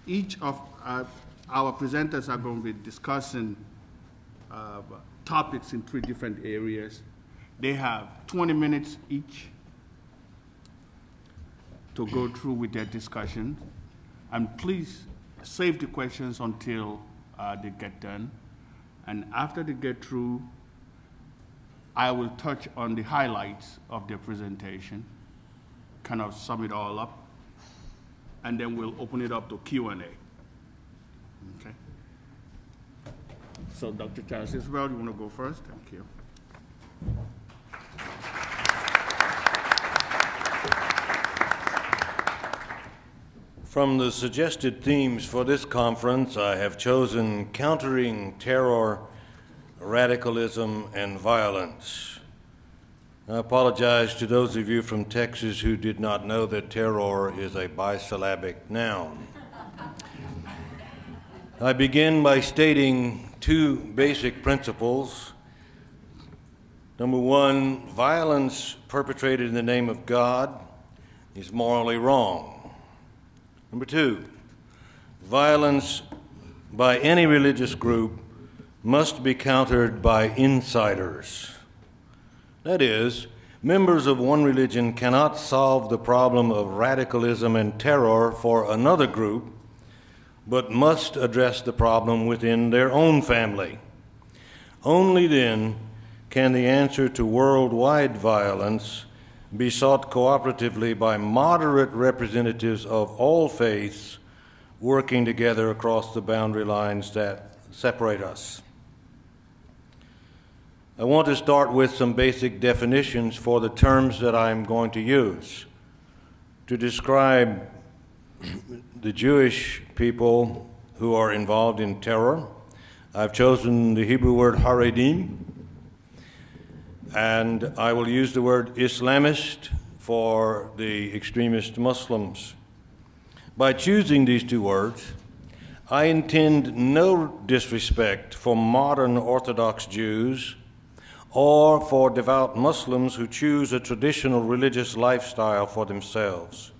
Each of our presenters are going to be discussing topics in 3 different areas. They have 20 minutes each to go through with their discussion. And please save the questions until they get done. And after they get through, I will touch on the highlights of their presentation, kind of sum it all up, and then we'll open it up to Q&A. Okay? So Dr. Charles Isabel, you want to go first? Thank you. From the suggested themes for this conference, I have chosen countering terror, radicalism, and violence. I apologize to those of you from Texas who did not know that terror is a bisyllabic noun. I begin by stating 2 basic principles. Number 1, violence perpetrated in the name of God is morally wrong. Number 2, violence by any religious group must be countered by insiders. That is, members of one religion cannot solve the problem of radicalism and terror for another group, but must address the problem within their own family. Only then can the answer to worldwide violence be sought cooperatively by moderate representatives of all faiths working together across the boundary lines that separate us. I want to start with some basic definitions for the terms that I'm going to use to describe the Jewish people who are involved in terror. I've chosen the Hebrew word Haredim, and I will use the word Islamist for the extremist Muslims. By choosing these 2 words, I intend no disrespect for modern Orthodox Jews or for devout Muslims who choose a traditional religious lifestyle for themselves.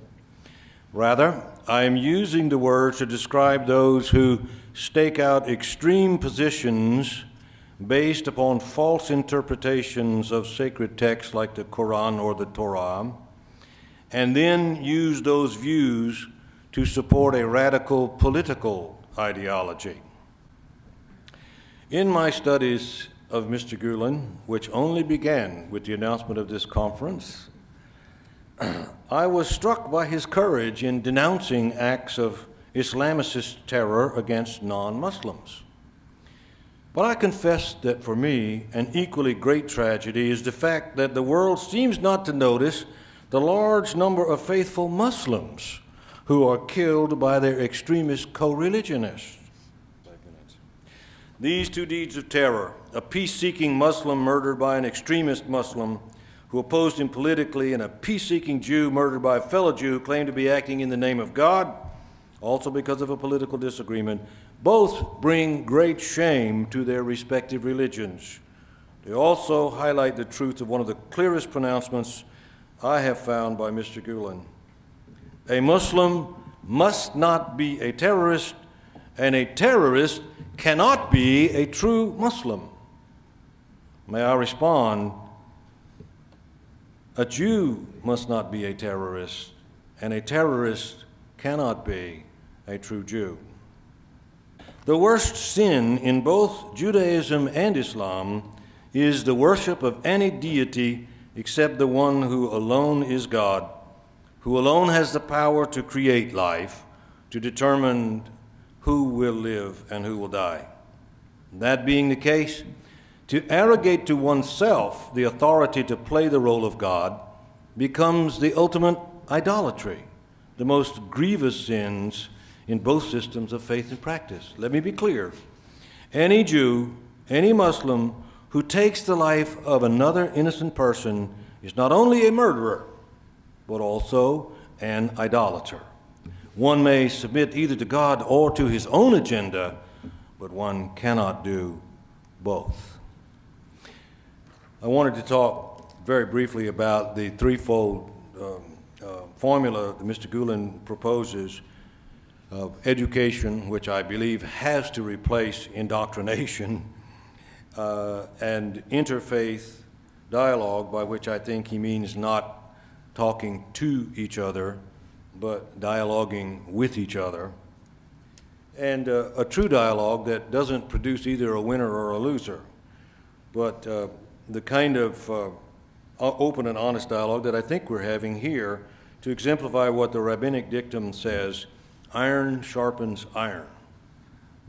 Rather, I am using the words to describe those who stake out extreme positions based upon false interpretations of sacred texts like the Quran or the Torah, and then use those views to support a radical political ideology. In my studies of Mr. Gülen, which only began with the announcement of this conference, I was struck by his courage in denouncing acts of Islamicist terror against non-Muslims. But I confess that for me, an equally great tragedy is the fact that the world seems not to notice the large number of faithful Muslims who are killed by their extremist co-religionists. These 2 deeds of terror, a peace-seeking Muslim murdered by an extremist Muslim who opposed him politically, and a peace-seeking Jew murdered by a fellow Jew who claimed to be acting in the name of God, also because of a political disagreement, both bring great shame to their respective religions. They also highlight the truth of one of the clearest pronouncements I have found by Mr. Gülen. A Muslim must not be a terrorist, and a terrorist cannot be a true Muslim. May I respond? A Jew must not be a terrorist, and a terrorist cannot be a true Jew. The worst sin in both Judaism and Islam is the worship of any deity except the one who alone is God, who alone has the power to create life, to determine who will live and who will die. That being the case, to arrogate to oneself the authority to play the role of God becomes the ultimate idolatry, the most grievous sins in both systems of faith and practice. Let me be clear. Any Jew, any Muslim who takes the life of another innocent person is not only a murderer, but also an idolater. One may submit either to God or to his own agenda, but one cannot do both. I wanted to talk very briefly about the threefold formula that Mr. Gülen proposes of education, which I believe has to replace indoctrination, and interfaith dialogue, by which I think he means not talking to each other, but dialoguing with each other, and a true dialogue that doesn't produce either a winner or a loser, but the kind of open and honest dialogue that I think we're having here to exemplify what the rabbinic dictum says, iron sharpens iron,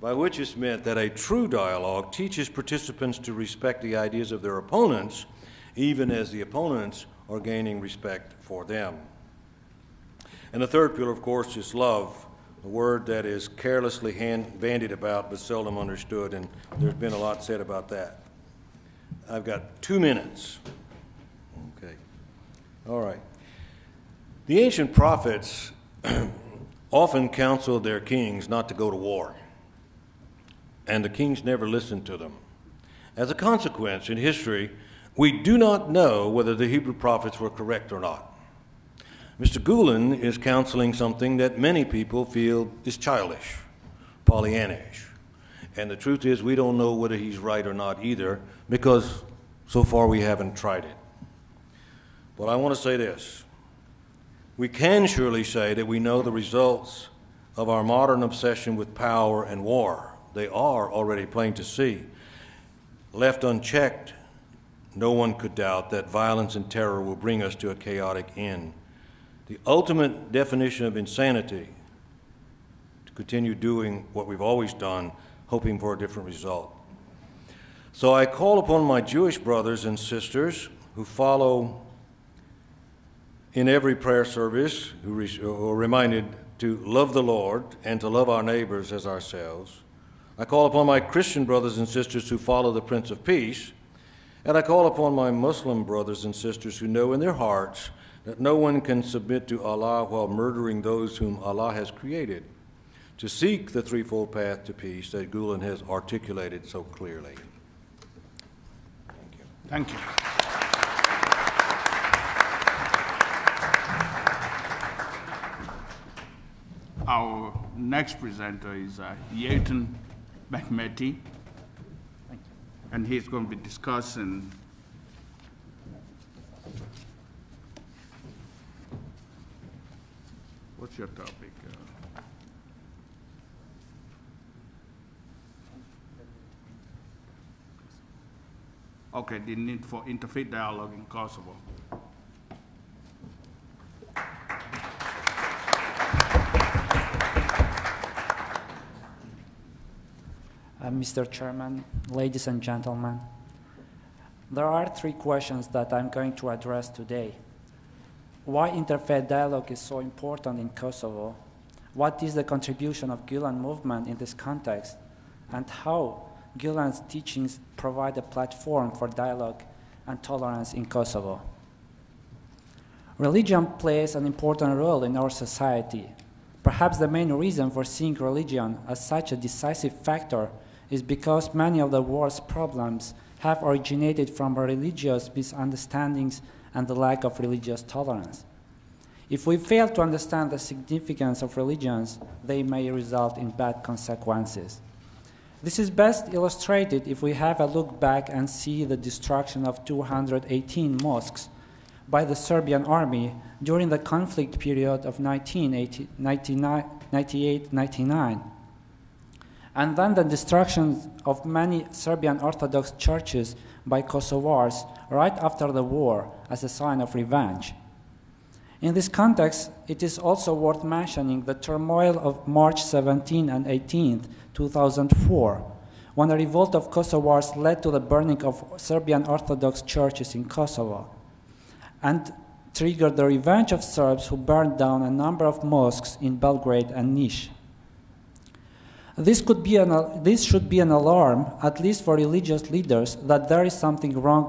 by which is meant that a true dialogue teaches participants to respect the ideas of their opponents, even as the opponents are gaining respect for them. And the third pillar, of course, is love, a word that is carelessly bandied about but seldom understood, and there's been a lot said about that. I've got 2 minutes. Okay. All right. The ancient prophets often counseled their kings not to go to war, and the kings never listened to them. As a consequence, in history, we do not know whether the Hebrew prophets were correct or not. Mr. Gulen is counseling something that many people feel is childish, Pollyannish. And the truth is, we don't know whether he's right or not either, because so far we haven't tried it. But I want to say this. We can surely say that we know the results of our modern obsession with power and war. They are already plain to see. Left unchecked, no one could doubt that violence and terror will bring us to a chaotic end. The ultimate definition of insanity, to continue doing what we've always done, hoping for a different result. So I call upon my Jewish brothers and sisters who follow in every prayer service, who are reminded to love the Lord and to love our neighbors as ourselves. I call upon my Christian brothers and sisters who follow the Prince of Peace, and I call upon my Muslim brothers and sisters who know in their hearts that no one can submit to Allah while murdering those whom Allah has created, to seek the threefold path to peace that Gülen has articulated so clearly. Thank you. Thank you. Our next presenter is Gülen Movement, and he's going to be discussing what's your topic? Okay, the need for interfaith dialogue in Kosovo. Mr. Chairman, ladies and gentlemen, there are 3 questions that I'm going to address today. Why interfaith dialogue is so important in Kosovo? What is the contribution of Gulen Movement in this context? And how Gulen's teachings provide a platform for dialogue and tolerance in Kosovo? Religion plays an important role in our society. Perhaps the main reason for seeing religion as such a decisive factor is because many of the world's problems have originated from religious misunderstandings and the lack of religious tolerance. If we fail to understand the significance of religions, they may result in bad consequences. This is best illustrated if we have a look back and see the destruction of 218 mosques by the Serbian army during the conflict period of 1998-99, and then the destruction of many Serbian Orthodox churches by Kosovars right after the war as a sign of revenge. In this context, it is also worth mentioning the turmoil of March 17 and 18, 2004, when a revolt of Kosovars led to the burning of Serbian Orthodox churches in Kosovo, and triggered the revenge of Serbs who burned down a number of mosques in Belgrade and Niš. This should be an alarm, at least for religious leaders, that there is something wrong